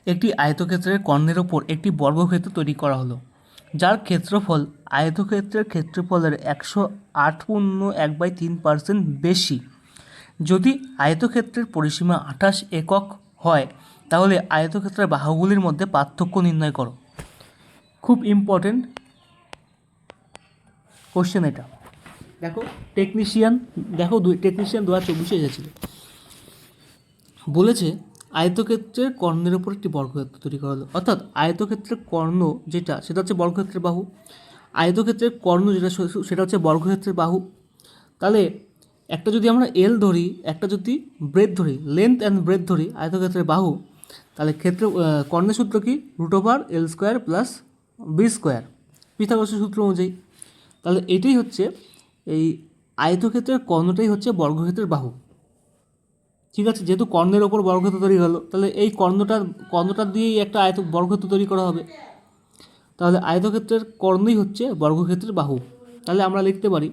একটি আয়তক্ষেত্রের কর্ণের ওপর একটি বর্গক্ষেত্র তৈরি করা হলো, যার ক্ষেত্রফল আয়তক্ষেত্রের ক্ষেত্রফলের 108.1/3% বেশি। যদি আয়তক্ষেত্রের পরিসীমা 28 একক হয়, তাহলে আয়তক্ষেত্রের বাহুগুলির মধ্যে পার্থক্য নির্ণয় করো। খুব ইম্পর্টেন্ট কোশ্চেন এটা। দেখো টেকনিশিয়ান 2024 এসেছিল, বলেছে আয়তক্ষেত্রের কর্ণের উপর একটি বর্গক্ষেত্র তৈরি করা হলো, অর্থাৎ আয়তক্ষেত্রের কর্ণ সেটা হচ্ছে বর্গক্ষেত্রের বাহু, আয়তক্ষেত্রের কর্ণ সেটা হচ্ছে বর্গক্ষেত্রের বাহু। তাহলে একটা যদি আমরা এল ধরি, একটা যদি ব্রেথ ধরি, লেন্থ অ্যান্ড ব্রেথ ধরি আয়তক্ষেত্রের বাহু, তাহলে কর্ণের সূত্র কি? √L² + B², পিথাগোরাসের সূত্র অনুযায়ী। তাহলে এটাই হচ্ছে এই আয়তক্ষেত্রের কর্ণটাই হচ্ছে বর্গক্ষেত্রের বাহু। ঠিক আছে, যেহেতু কর্ণের ওপর বর্গক্ষেত্র তৈরি হলো, তাহলে এই কর্ণটা দিয়েই একটা বর্গক্ষেত্র তৈরি করা হবে। তাহলে আয়তক্ষেত্রের কর্ণই হচ্ছে বর্গক্ষেত্রের বাহু। তাহলে আমরা লিখতে পারি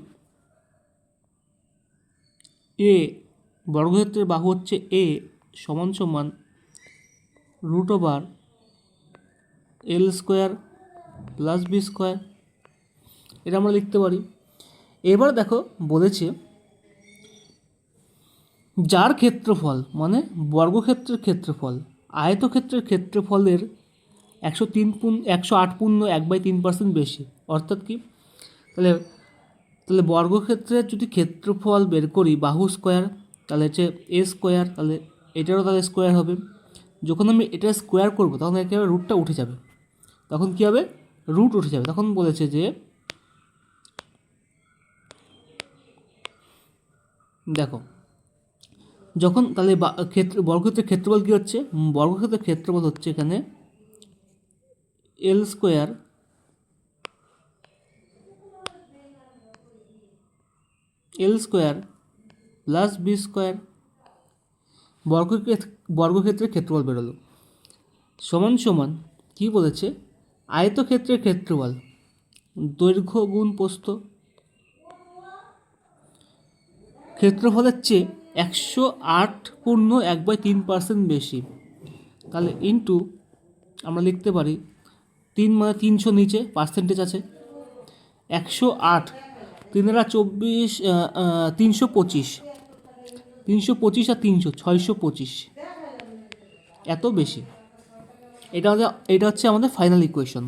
এ, বর্গক্ষেত্রের বাহু হচ্ছে এ সমান √L² + B², এটা আমরা লিখতে পারি। এবার দেখো বলেছে যার ক্ষেত্রফল মানে বর্গক্ষেত্রের ক্ষেত্রফল আয়তক্ষেত্রের ক্ষেত্রফলের 108.1/3% বেশি। অর্থাৎ কি? তাহলে বর্গক্ষেত্রের যদি ক্ষেত্রফল বের করি বাহু স্কোয়ার, তাহলে হচ্ছে A², তাহলে এটারও তাহলে স্কোয়ার হবে। যখন আমি এটা স্কোয়ার করবো তখন একেবারে রুটটা উঠে যাবে। তখন কী হবে? রুট উঠে যাবে। তখন বলেছে যে দেখো যখন তাহলে বর্গক্ষেত্রের ক্ষেত্রফল কী হচ্ছে? বর্গক্ষেত্রের ক্ষেত্রফল হচ্ছে এখানে L² + B², বর্গক্ষেত্রের ক্ষেত্রফল বেরোলো, সমান কী বলেছে? আয়তক্ষেত্রের ক্ষেত্রফল দৈর্ঘ্য গুণ প্রস্থ, ক্ষেত্রফলের চেয়ে 108.1/3% বেশি। তাহলে ইন্টু আমরা লিখতে পারি 3 মানে 300 নিচে পার্সেন্টেজ আছে, 108, 3×24, 325, 325 আর 300, 625, এত বেশি। এটা হচ্ছে আমাদের ফাইনাল ইকুয়েশন।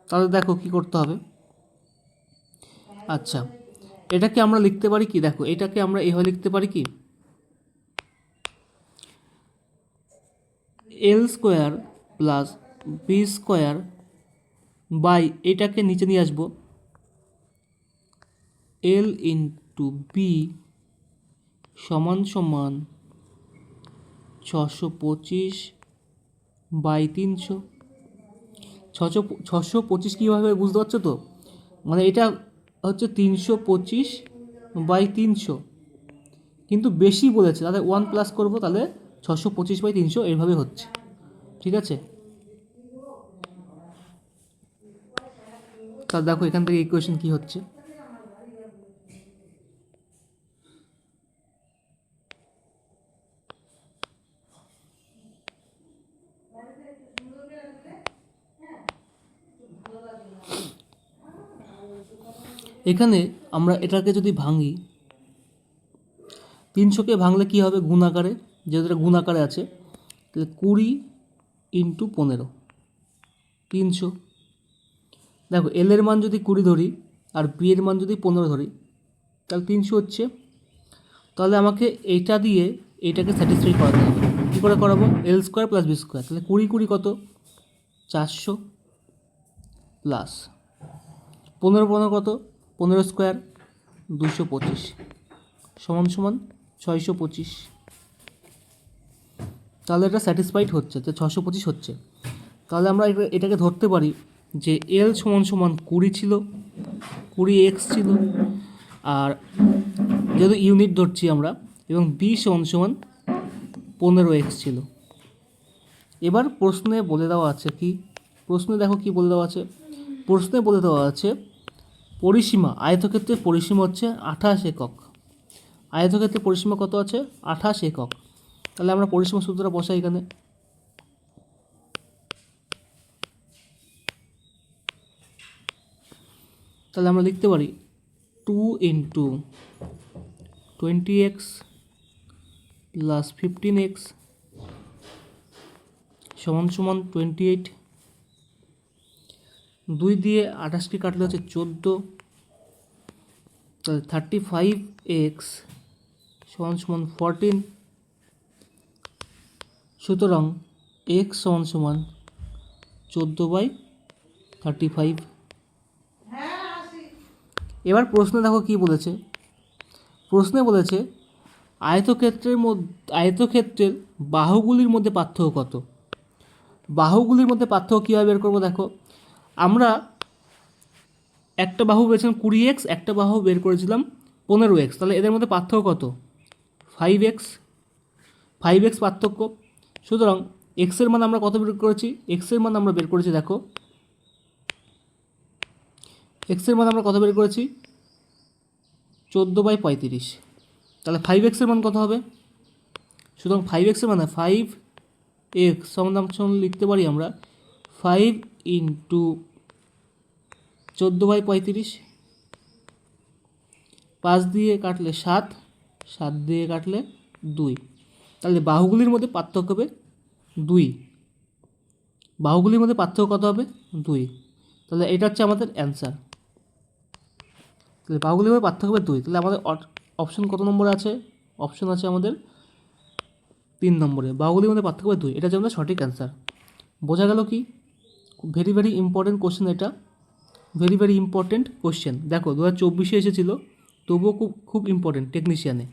তাহলে দেখো কি করতে হবে। আচ্ছা, এটাকে আমরা লিখতে পারি কি? দেখো এটাকে আমরা এভাবে লিখতে পারি কি, L² + B² বাই এটাকে নিচে নিয়ে আসবো L × B সমান 625/300। 625 কীভাবে বুঝতে পারছো তো? মানে এটা হচ্ছে 325/300, কিন্তু বেশি বলেছে, তাহলে 1 প্লাস করবো, তাহলে 625/300 এইভাবে হচ্ছে। ঠিক আছে, তাহলে দেখো এখান থেকে ইকুয়েশন কী হচ্ছে। এখানে আমরা এটাকে যদি ভাঙি, 300কে ভাঙলে কী হবে? গুণাকারে, যেহেতু এটা গুণাকারে আছে, তাহলে 20 × 15, 300। দেখো এল এর মান যদি 20 ধরি আর বি এর মান যদি 15 ধরি, তাহলে 300 হচ্ছে। তাহলে আমাকে এইটা দিয়ে এইটাকে স্যাটিসফাই করাতে হবে। কী করে করাবো? L² + B², তাহলে 20 কত? 400 প্লাস 15 কত? 15² 225 সমান 625। তাহলে এটা স্যাটিসফাইড হচ্ছে, তো 625 হচ্ছে। তাহলে আমরা এটাকে ধরতে পারি যে L সমান 20 ছিল, 20x ছিল, আর যেহেতু ইউনিট ধরছি আমরা, এবং B সমান 15x ছিল। এবার প্রশ্নে বলে দেওয়া আছে কি? প্রশ্নে দেখো কি বলে দেওয়া আছে। প্রশ্নে বলে দেওয়া আছে পরিসীমা, আয়তক্ষেত্রের পরিসীমা হচ্ছে 28 একক। আয়তক্ষেত্রের পরিসীমা কত আছে? 28 একক। তাহলে আমরা পরিসীমা সূত্রটা বসাই এখানে। তাহলে আমরা লিখতে পারি 2 ইন্টু 20x প্লাস 15x সমান সমান 28। 2 দিয়ে 28টি কাটলে হচ্ছে 14, তাহলে 35x সমান সমান 14। সুতরাং x সমান সমান 14/35। এবার প্রশ্নে দেখো কি বলেছে। প্রশ্নে বলেছে আয়তক্ষেত্রের বাহুগুলির মধ্যে পার্থক্য কত। বাহুগুলির মধ্যে পার্থক্য কীভাবে বের করবো দেখো, আমরা একটা বাহু বেরিয়েছিলাম 20x, একটা বাহু বের করেছিলাম 15x, তাহলে এদের মধ্যে পার্থক্য কত? 5x। 5x পার্থক্য। সুতরাং এক্সের মান আমরা কত বের করেছি? এক্সের মান আমরা বের করেছি দেখো, এক্সের মান আমরা কত বের করেছি? 14/35। তাহলে 5x এর মান কত হবে? সুতরাং 5x এর মানে 5x সমান লিখতে পারি আমরা 5 ইন্টু 14/35। 5 দিয়ে কাটলে 7, 7 দিয়ে কাটলে 2। তাহলে বাহুগুলির মধ্যে পার্থক্য হবে 2। বাহুগুলির মধ্যে পার্থক্য কত হবে? 2। তাহলে এটা হচ্ছে আমাদের অ্যান্সার। তাহলে বাহুগুলির মধ্যে পার্থক্য হবে 2। তাহলে আমাদের অপশন কত নম্বরে আছে? অপশন আছে আমাদের 3 নম্বরে। বাহুগুলির মধ্যে পার্থক্য হবে 2, এটা হচ্ছে আমাদের সঠিক অ্যান্সার। বোঝা গেল কি? ভেরি ভেরি ইম্পর্টেন্ট কোশ্চেন এটা, ভেরি ভেরি ইম্পর্টেন্ট কোশ্চেন। দেখো 2024-এ এসেছিলো, তবুও খুব খুব ইম্পর্টেন্ট টেকনিশিয়ানে।